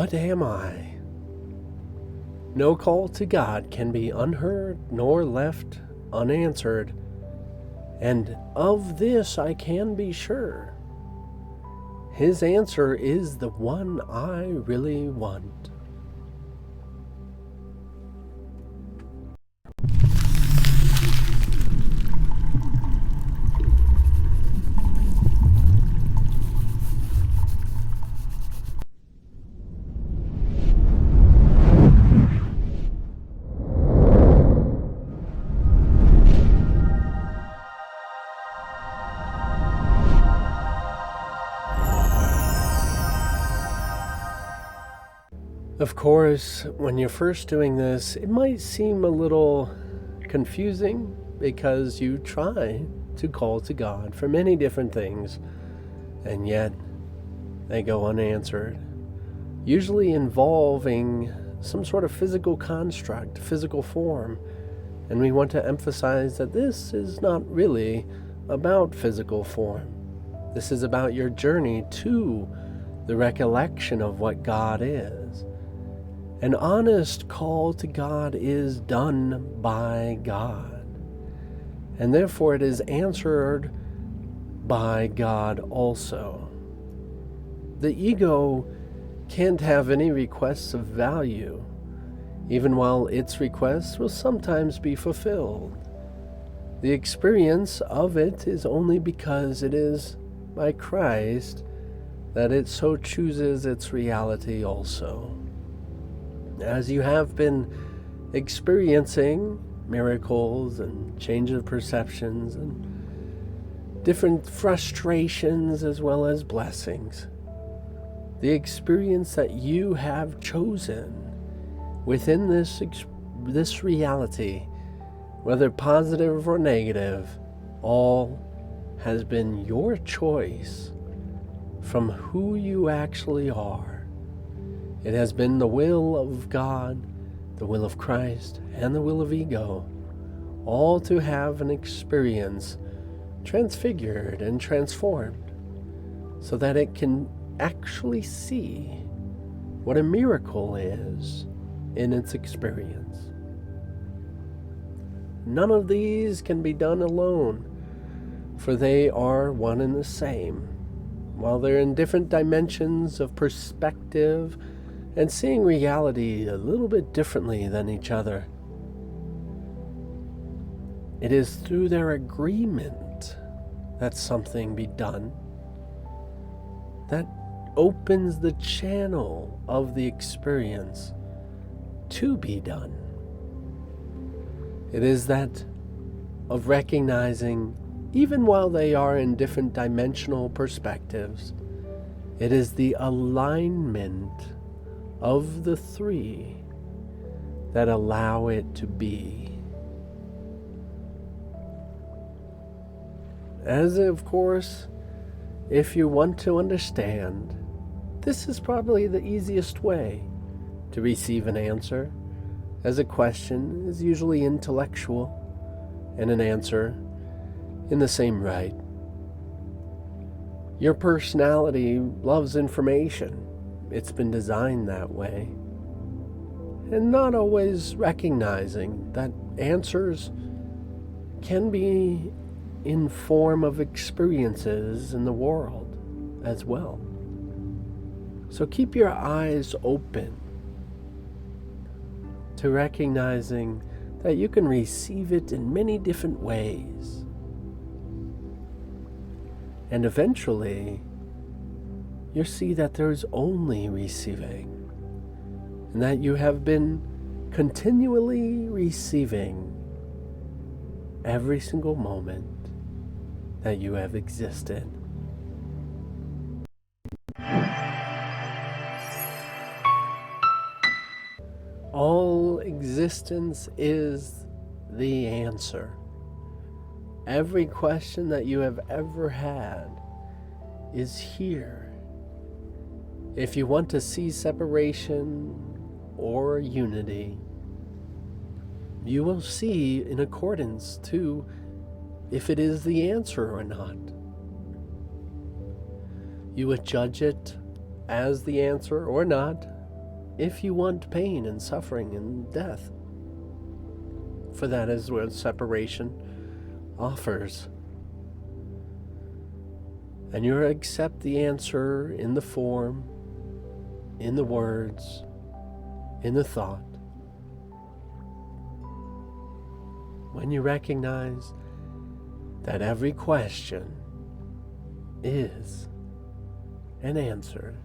what am I? No call to God can be unheard nor left unanswered, and of this I can be sure. His answer is the one I really want. Of course, when you're first doing this, it might seem a little confusing because you try to call to God for many different things, and yet they go unanswered, usually involving some sort of physical construct, physical form. And we want to emphasize that this is not really about physical form. This is about your journey to the recollection of what God is. An honest call to God is done by God, and therefore it is answered by God also. The ego can't have any requests of value, even while its requests will sometimes be fulfilled. The experience of it is only because it is by Christ that it so chooses its reality also. As you have been experiencing miracles and change of perceptions and different frustrations as well as blessings, the experience that you have chosen within this reality, whether positive or negative, all has been your choice from who you actually are. It has been the will of God, the will of Christ, and the will of ego, all to have an experience transfigured and transformed, so that it can actually see what a miracle is in its experience. None of these can be done alone, for they are one and the same. While they're in different dimensions of perspective and seeing reality a little bit differently than each other, it is through their agreement that something be done that opens the channel of the experience to be done. It is that of recognizing, even while they are in different dimensional perspectives, it is the alignment of the three that allow it to be. As of course, if you want to understand, this is probably the easiest way to receive an answer, as a question is usually intellectual and an answer in the same right. Your personality loves information. It's been designed that way. And not always recognizing that answers can be in form of experiences in the world as well. So keep your eyes open to recognizing that you can receive it in many different ways. And eventually, you'll see that there's only receiving, and that you have been continually receiving every single moment that you have existed. All existence is the answer. Every question that you have ever had is here. If you want to see separation or unity, you will see in accordance to if it is the answer or not. You would judge it as the answer or not if you want pain and suffering and death. For that is what separation offers. And you accept the answer in the form, in the words, in the thought. When you recognize that every question is an answer.